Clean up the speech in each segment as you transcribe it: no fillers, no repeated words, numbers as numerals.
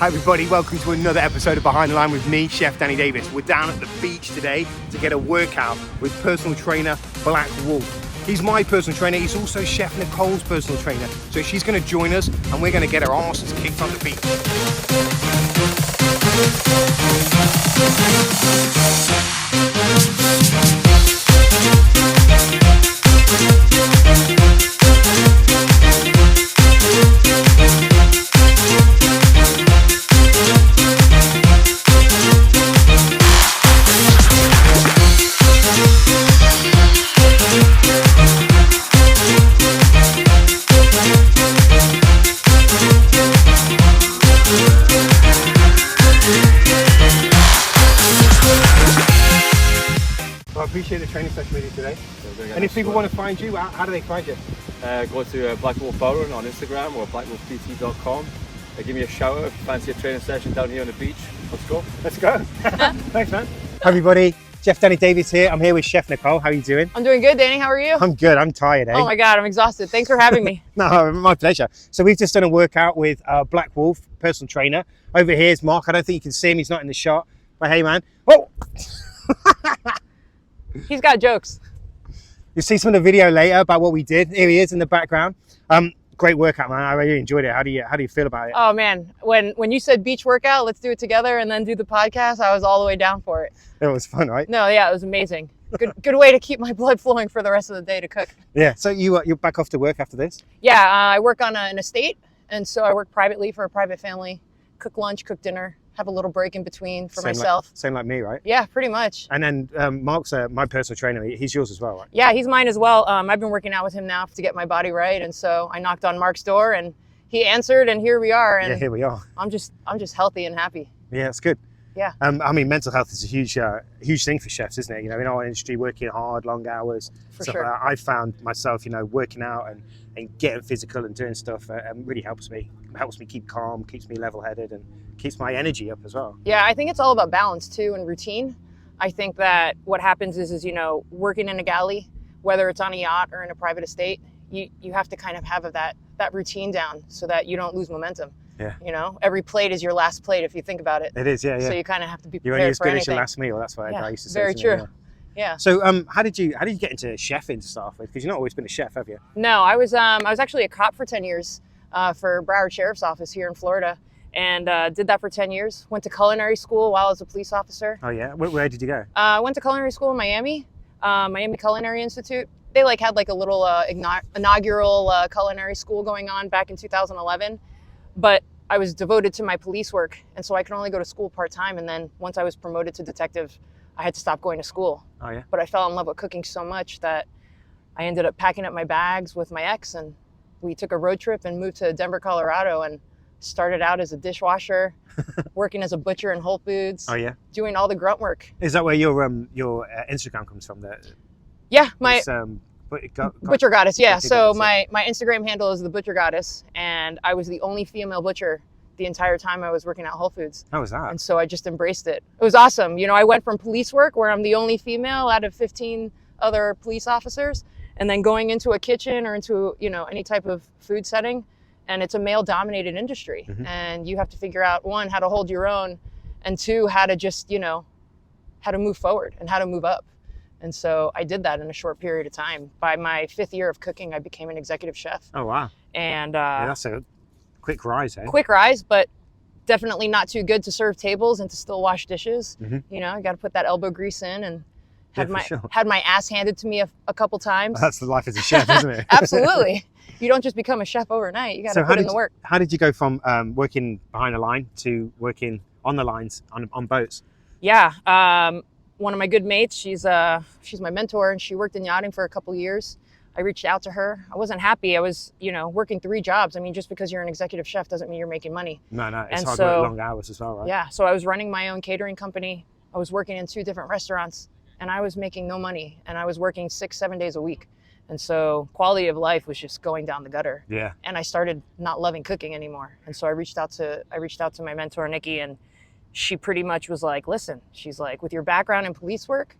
Hi everybody, welcome to another episode of Behind the Line with me, Chef Danny Davis. We're down at the beach today to get a workout with personal trainer Black Wolf. He's my personal trainer, he's also Chef Nicole's personal trainer. So she's gonna join us and we're gonna get our asses kicked on the beach. I appreciate the training session with you today. And if people want to find you, how do they find you? Go to Black Wolf Bowling on Instagram or blackwolfpt.com. Give me a shout out if you fancy a training session down here on the beach. Let's go. Let's go. Thanks, man. Hi everybody, Chef Danny Davis here. I'm here with Chef Nicole. How are you doing? I'm doing good, Danny. How are you? I'm good. I'm tired, eh? Oh my God, I'm exhausted. Thanks for having me. No, my pleasure. So we've just done a workout with Black Wolf, personal trainer. Over here is Mark. I don't think you can see him. He's not in the shot. But hey, man. Oh! He's got jokes. You'll see some of the video later about what we did. Here he is in the background. Great workout, man. I really enjoyed it. How do you feel about it? Oh man, when you said beach workout, let's do it together and then do the podcast, I was all the way down for it. It was fun, right? No, yeah, it was amazing. Good way to keep my blood flowing for the rest of the day to cook. Yeah. So you're back off to work after this? Yeah, I work on an estate, and so I work privately for a private family. Cook lunch, cook dinner, have a little break in between for myself. Same like me, right? Yeah, pretty much. And then Mark's my personal trainer. He's yours as well, right? Yeah, he's mine as well. I've been working out with him now to get my body right, and so I knocked on Mark's door, and he answered, and here we are. And yeah, here we are. I'm just healthy and happy. Yeah, it's good. Yeah. I mean, mental health is a huge thing for chefs, isn't it? You know, in our industry, working hard, long hours. For stuff sure. Like that. I found myself, working out and getting physical and doing stuff really helps me. Helps me keep calm, keeps me level-headed, and keeps my energy up as well. Yeah, I think it's all about balance too and routine. I think that what happens is working in a galley, whether it's on a yacht or in a private estate, you have to kind of have that routine down so that you don't lose momentum. Yeah. Every plate is your last plate if you think about it. It is, yeah. So you kind of have to be You're prepared only as for good anything. as your last meal. That's what I used to say. Very true. Yeah. So how did you get into chefing to start with? Because you've not always been a chef, have you? No, I was actually a cop for 10 years for Broward Sheriff's Office here in Florida, and did that for 10 years. Went to culinary school while I was a police officer. Oh yeah. Where did you go? I went to culinary school in Miami, Miami Culinary Institute. They had a little inaugural culinary school going on back in 2011, but I was devoted to my police work, and so I could only go to school part-time, and then once I was promoted to detective, I had to stop going to school. Oh yeah. But I fell in love with cooking so much that I ended up packing up my bags with my ex, and we took a road trip and moved to Denver, Colorado, and started out as a dishwasher, working as a butcher in Whole Foods. Oh yeah. Doing all the grunt work. Is that where your Instagram comes from? Yeah, my Butcher Goddess. Yeah. Butcher So Goddess, my Instagram handle is the Butcher Goddess, and I was the only female butcher the entire time I was working at Whole Foods. How was that? And so I just embraced it. It was awesome. I went from police work where I'm the only female out of 15 other police officers, and then going into a kitchen or into any type of food setting, and it's a male-dominated industry, and you have to figure out, one, how to hold your own, and two, how to just how to move forward and how to move up. And so I did that in a short period of time. By my 5th year of cooking, I became an executive chef. Oh wow. And yeah, that's a quick rise, eh? Quick rise, but definitely not too good to serve tables and to still wash dishes. I got to put that elbow grease in, and had my ass handed to me a couple times. That's the life as a chef, isn't it? Absolutely. You don't just become a chef overnight. You got to put in the work. How did you go from working behind the line to working on the lines on boats? Yeah. One of my good mates, she's my mentor, and she worked in yachting for a couple years. I reached out to her. I wasn't happy. I was, working 3 jobs. I mean, just because you're an executive chef doesn't mean you're making money. No, it's hard work, long hours as well, right? Yeah, so I was running my own catering company. I was working in 2 different restaurants, and I was making no money, and I was working 6-7 days a week. And so quality of life was just going down the gutter. Yeah. And I started not loving cooking anymore. And so I reached out to my mentor, Nikki, and she pretty much was like, listen, she's like, with your background in police work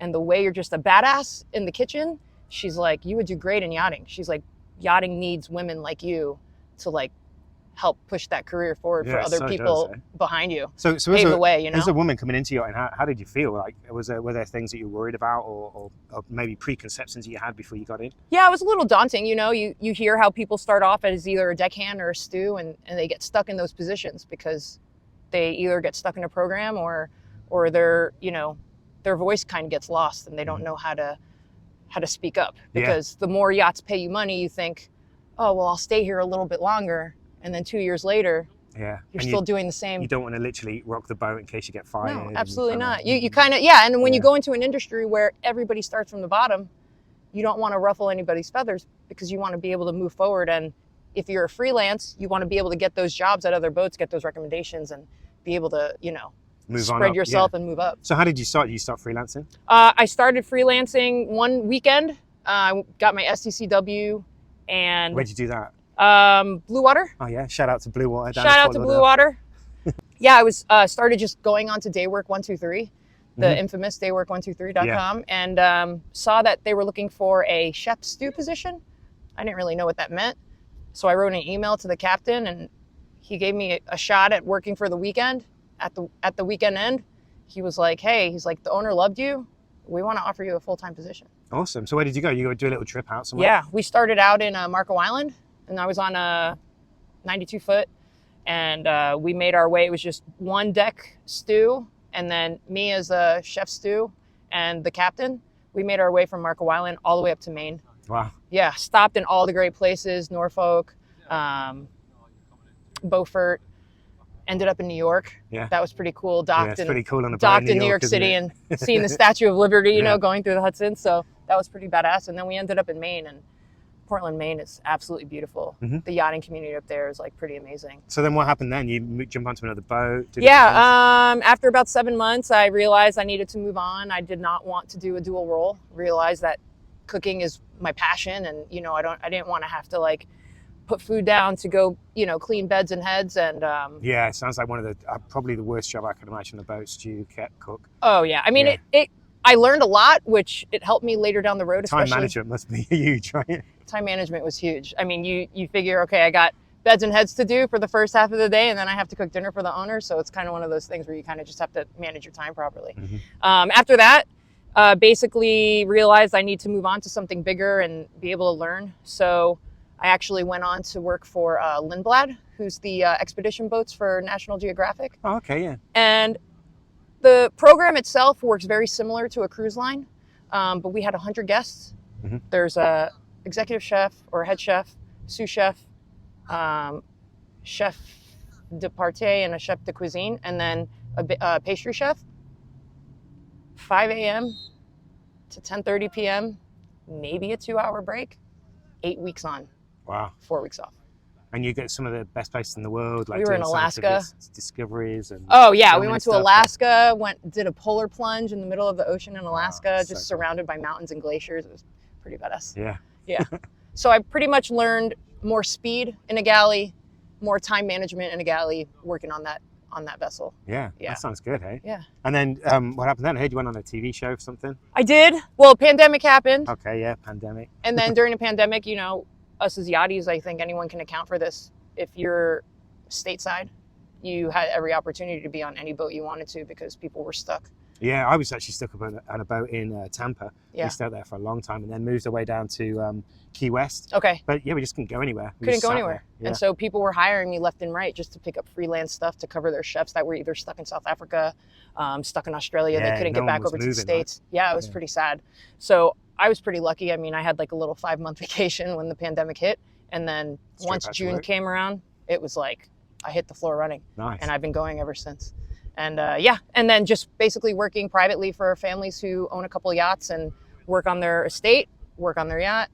and the way you're just a badass in the kitchen, she's like, you would do great in yachting. She's like, yachting needs women like you to like help push that career forward for Yeah, other so people does, eh? behind you. So Pave the way, you know? as a woman coming into yachting, how did you feel? Like, were there things that you were worried about, or maybe preconceptions that you had before you got in? Yeah, it was a little daunting. You know, you hear how people start off as either a deckhand or a stew, and they get stuck in those positions because they either get stuck in a program or their, you know, their voice kind of gets lost and they don't know how to speak up. Because the more yachts pay you money, you think, oh, well, I'll stay here a little bit longer. And then 2 years later, you're still doing the same. You don't want to literally rock the boat in case you get fired. No, absolutely not. You kind of, and when you go into an industry where everybody starts from the bottom, you don't want to ruffle anybody's feathers because you want to be able to move forward. And if you're a freelance, you want to be able to get those jobs at other boats, get those recommendations, and be able to, you know, spread yourself and move up. So how did you start? Did you start freelancing? I started freelancing one weekend. I got my STCW. And where'd you do that? Blue Water. Oh yeah, shout out to Blue Water. Shout out to Blue Water. Yeah, I was started just going on to Daywork123, the infamous Daywork123.com, and saw that they were looking for a chef stew position. I didn't really know what that meant, so I wrote an email to the captain, and he gave me a shot at working for the weekend. At the weekend end, he was like, "Hey, he's like, the owner loved you. We want to offer you a full-time position." Awesome. So where did you go? You go do a little trip out somewhere? Yeah, we started out in Marco Island, and I was on a 92 foot, and we made our way. It was just one deck stew, and then me as a chef stew and the captain. We made our way from Marco Island all the way up to Maine. Wow. Yeah, stopped in all the great places, Norfolk, Beaufort. Ended up in New York. Yeah. That was pretty cool. Docked pretty cool on the docked in New York City and seeing the Statue of Liberty, you know, going through the Hudson. So that was pretty badass. And then we ended up in Maine, and Portland, Maine is absolutely beautiful. The yachting community up there is like pretty amazing. So then what happened then? You jump onto another boat? After about 7 months, I realized I needed to move on. I did not want to do a dual role. Realized that cooking is my passion, and you know, I didn't want to have to like put food down to go, you know, clean beds and heads. And yeah, it sounds like one of the probably the worst job I could imagine about stew cook. Oh yeah, I mean I learned a lot, which it helped me later down the road. Time management must be huge, right? Time management was huge. I mean, you figure, okay, I got beds and heads to do for the first half of the day, and then I have to cook dinner for the owner. So it's kind of one of those things where you kind of just have to manage your time properly. After that, basically realized I need to move on to something bigger and be able to learn. So I actually went on to work for Lindblad, who's the expedition boats for National Geographic. Oh, okay, yeah. And the program itself works very similar to a cruise line, but we had 100 guests. There's a executive chef or head chef, sous chef, chef de partie, and a chef de cuisine, and then a pastry chef. 5 a.m. to 10:30 p.m., maybe a 2-hour break, 8 weeks on. Wow. 4 weeks off. And you get some of the best places in the world, like we were in Alaska. Discoveries and oh yeah, we went to Alaska, did a polar plunge in the middle of the ocean in Alaska, just so surrounded by mountains and glaciers. It was pretty badass. Yeah. Yeah. So I pretty much learned more speed in a galley, more time management in a galley, working on that vessel. Yeah. That sounds good, hey? Yeah. And then what happened then? Hey, you went on a TV show or something? I did. Well, pandemic happened. Okay, yeah, pandemic. And then during the pandemic, you know, us as yachties, I think anyone can account for this. If you're stateside, you had every opportunity to be on any boat you wanted to because people were stuck. Yeah, I was actually stuck on a boat in Tampa. Yeah. We stayed there for a long time and then moved our way down to Key West. Okay. But yeah, we just couldn't go anywhere. Couldn't go anywhere. Yeah. And so people were hiring me left and right just to pick up freelance stuff to cover their chefs that were either stuck in South Africa, stuck in Australia. Yeah, they couldn't get back over to the States. Right? Yeah, it was pretty sad. So I was pretty lucky. I mean, I had like a little 5-month vacation when the pandemic hit. And then once June came around, it was like I hit the floor running. Nice. And I've been going ever since. And and then just basically working privately for families who own a couple yachts and work on their estate, work on their yacht.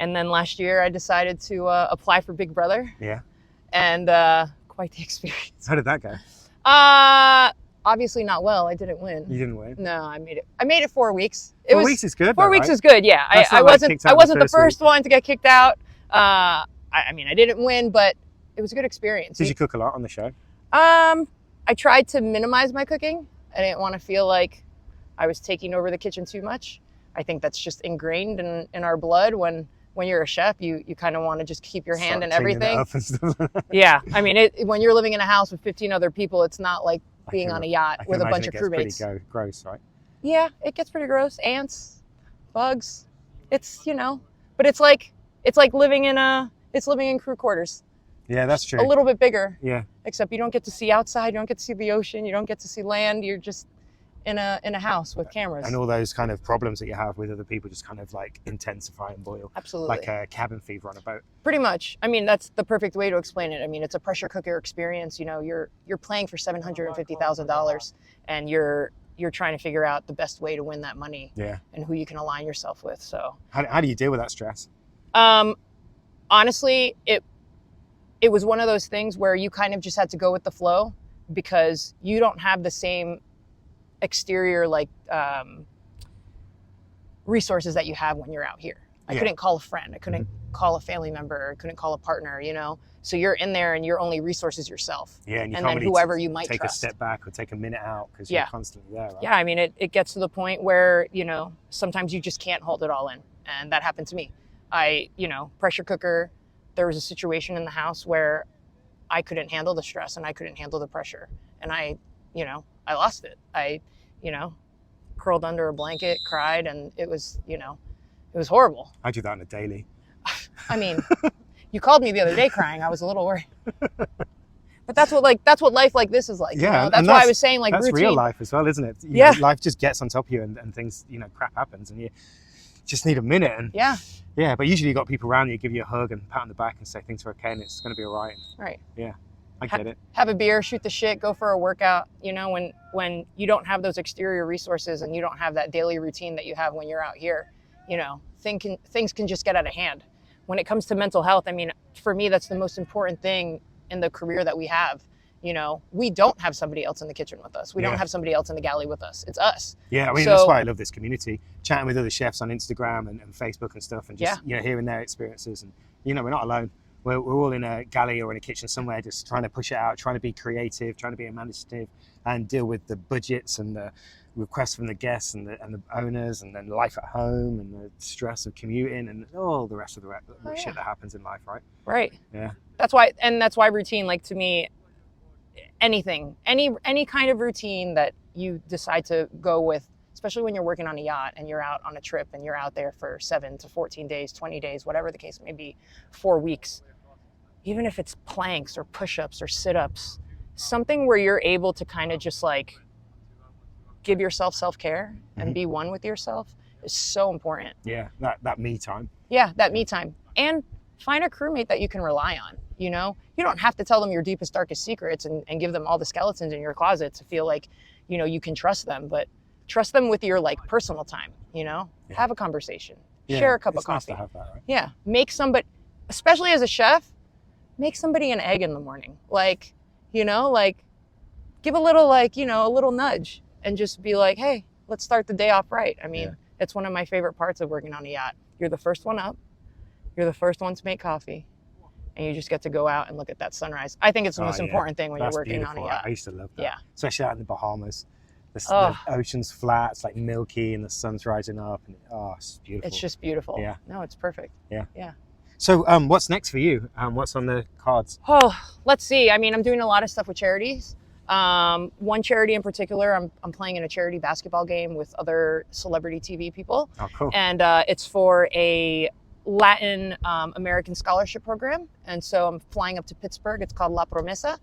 And then last year I decided to apply for Big Brother. Yeah. And quite the experience. How did that go? Obviously not well. I didn't win. You didn't win? No, I made it 4 weeks. 4 weeks is good. 4 weeks is good. Yeah. I wasn't the first one to get kicked out. I mean, I didn't win, but it was a good experience. Did you cook a lot on the show? I tried to minimize my cooking. I didn't want to feel like I was taking over the kitchen too much. I think that's just ingrained in our blood. When when you're a chef, you kind of want to just keep your hand in Start cleaning it everything. up and stuff. Yeah, I mean, when you're living in a house with 15 other people, it's not like being on a yacht I can with a imagine bunch of it gets crewmates. pretty gross, right? Yeah, it gets pretty gross. Ants, bugs. It's, but it's like living in crew quarters. Yeah, that's true. A little bit bigger. Yeah. Except you don't get to see outside, you don't get to see the ocean, you don't get to see land. You're just in a house with cameras. And all those kind of problems that you have with other people just kind of like intensify and boil. Absolutely. Like a cabin fever on a boat. Pretty much. I mean, that's the perfect way to explain it. I mean, it's a pressure cooker experience. You're playing for $750,000 and you're trying to figure out the best way to win that money. Yeah. And who you can align yourself with. So how do you deal with that stress? Honestly, it was one of those things where you kind of just had to go with the flow because you don't have the same exterior resources that you have when you're out here. I couldn't call a friend. I couldn't call a family member. I couldn't call a partner, So you're in there and your only resource is yourself. Yeah, and you and can't then really whoever you might take trust. a step back or take a minute out because you're constantly there, right? Yeah, I mean, it gets to the point where, sometimes you just can't hold it all in. And that happened to me. Pressure cooker, there was a situation in the house where I couldn't handle the stress and I couldn't handle the pressure. And I lost it. I curled under a blanket, cried, and it was horrible. I do that on a daily. I mean, you called me the other day crying. I was a little worried. But that's what life like this is like. Yeah, That's why I was saying that's routine. real life as well, isn't it? Yeah. Life just gets on top of you and things, crap happens and you just need a minute. And yeah, but usually you got people around you, give you a hug and pat on the back and say things are okay and it's going to be all right. Right. Yeah, I get it. Have a beer, shoot the shit, go for a workout. When you don't have those exterior resources and you don't have that daily routine that you have when you're out here, things can just get out of hand. When it comes to mental health, I mean, for me, that's the most important thing in the career that we have. We don't have somebody else in the kitchen with us. We don't have somebody else in the galley with us. It's us. Yeah, I mean, that's why I love this community. Chatting with other chefs on Instagram and Facebook and stuff and just, hearing their experiences. And, we're not alone. We're all in a galley or in a kitchen somewhere just trying to push it out, trying to be creative, trying to be imaginative and deal with the budgets and the requests from the guests and the owners and then life at home and the stress of commuting and all the rest of the shit that happens in life, right? Right. Yeah. That's why routine, like to me, any kind of routine that you decide to go with, especially when you're working on a yacht and you're out on a trip and you're out there for 7 to 14 days, 20 days, whatever the case may be, 4 weeks, even if it's planks or push-ups or sit-ups, something where you're able to kind of just like give yourself self-care and be one with yourself is so important. Yeah, that me time. Yeah, that me time. And find a crewmate that you can rely on. You don't have to tell them your deepest, darkest secrets and give them all the skeletons in your closet to feel like, you can trust them, but trust them with your personal time, have a conversation, share a cup of coffee. Nice to have that, right? Yeah. Make somebody, especially as a chef, make somebody an egg in the morning. Give a little, a little nudge and just be like, hey, let's start the day off right. I mean, it's one of my favorite parts of working on a yacht. You're the first one up. You're the first one to make coffee. And you just get to go out and look at that sunrise. I think it's the most important thing when you're working on a yacht. I used to love that. Yeah. Especially out in the Bahamas. The ocean's flat, it's like milky and the sun's rising up. And it's beautiful. It's just beautiful. Yeah. No, it's perfect. Yeah. Yeah. So what's next for you? What's on the cards? Oh, let's see. I mean, I'm doing a lot of stuff with charities. One charity in particular, I'm playing in a charity basketball game with other celebrity TV people. Oh, cool. And it's for a Latin American scholarship program. And so I'm flying up to Pittsburgh. It's called La Promesa.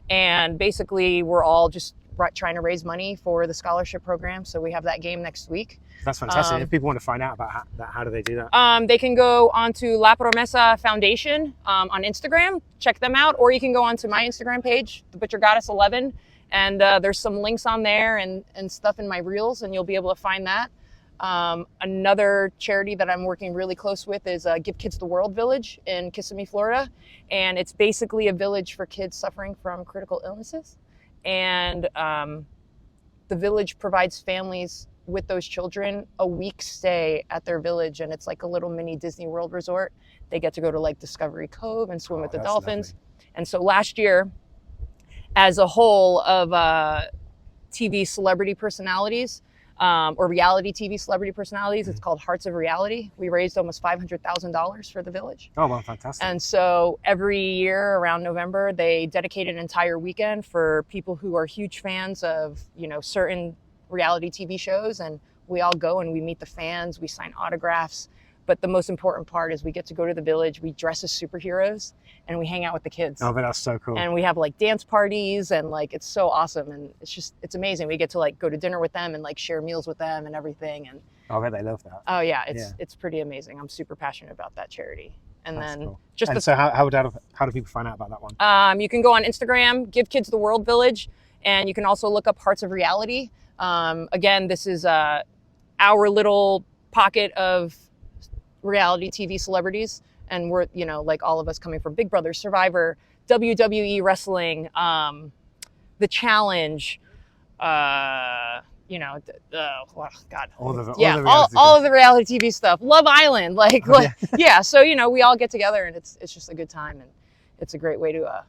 And basically we're all just trying to raise money for the scholarship program. So we have that game next week. That's fantastic. If people want to find out about that, how do they do that? They can go onto La Promesa Foundation on Instagram, check them out, or you can go onto my Instagram page, The Butcher Goddess 11, and there's some links on there and stuff in my reels, and you'll be able to find that. Another charity that I'm working really close with is Give Kids the World Village in Kissimmee, Florida, and it's basically a village for kids suffering from critical illnesses, and the village provides families with those children a week stay at their village, and it's like a little mini Disney World resort. They get to go to like Discovery Cove and swim with the dolphins. Lovely. And so last year, as a whole of TV celebrity personalities, or reality TV celebrity personalities. It's called Hearts of Reality. We raised almost $500,000 for the village. Oh, well, fantastic. And so every year around November, they dedicate an entire weekend for people who are huge fans of, you know, certain reality TV shows. And we all go and we meet the fans, we sign autographs. But the most important part is we get to go to the village, we dress as superheroes, and we hang out with the kids. Oh, but that's so cool. And we have like dance parties, and like it's so awesome, and it's amazing. We get to like go to dinner with them and like share meals with them and everything. And I bet they love that. oh yeah, it's pretty amazing. I'm super passionate about that charity. And That's then cool. just and so how do people find out about that one? you can go on Instagram, Give Kids the World Village, and you can also look up Hearts of Reality. Again, this is our little pocket of reality TV celebrities, and we're, you know, like all of us coming from Big Brother, Survivor, WWE wrestling, The Challenge, you know, oh God, All of the reality TV stuff, Love Island, yeah. So you know, we all get together, and it's just a good time, and it's a great way to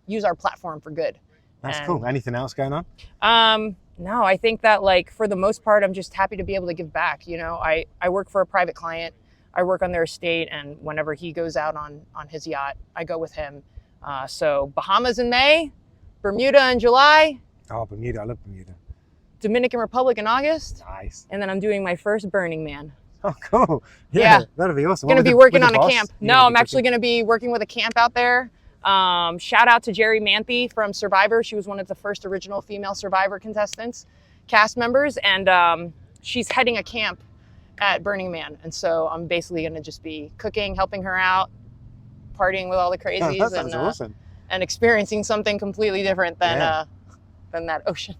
use our platform for good. That's cool. Anything else going on? No, I think that like for the most part, I'm just happy to be able to give back. You know, I work for a private client. I work on their estate, and whenever he goes out on his yacht, I go with him. So Bahamas in May, Bermuda in July. Oh, Bermuda. I love Bermuda. Dominican Republic in August. Nice. And then I'm doing my first Burning Man. Oh, cool. Yeah. That'll be awesome. Going to be working on a camp. No, I'm actually going to be working with a camp out there. Shout out to Jerry Manthe from Survivor. She was one of the first original female Survivor contestants, cast members, and she's heading a camp at Burning Man. And so I'm basically going to just be cooking, helping her out, partying with all the crazies, that sounds awesome. And experiencing something completely different than that ocean.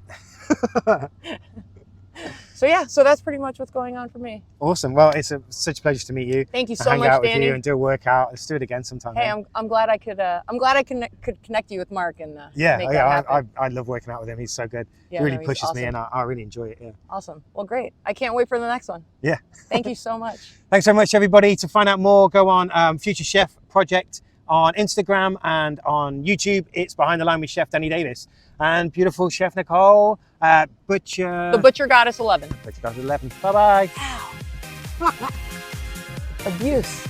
So yeah, so that's pretty much what's going on for me. Awesome. Well, it's such a pleasure to meet you. Thank you so hang much, out with Danny. you and do a workout. Let's do it again sometime. Hey, I'm glad I could. I'm glad I could connect you with Mark and make that happen. I love working out with him. He's so good. Yeah, he really he's pushes me, awesome. and I really enjoy it. Yeah. Awesome. Well, great. I can't wait for the next one. Yeah. Thank you so much. Thanks so much, everybody. To find out more, go on Future Chef Project on Instagram and on YouTube. It's Behind the Line with Chef Danny Davis and beautiful Chef Nicole, Butcher. The Butcher Goddess 11. Butcher Goddess 11. Bye bye. Abuse.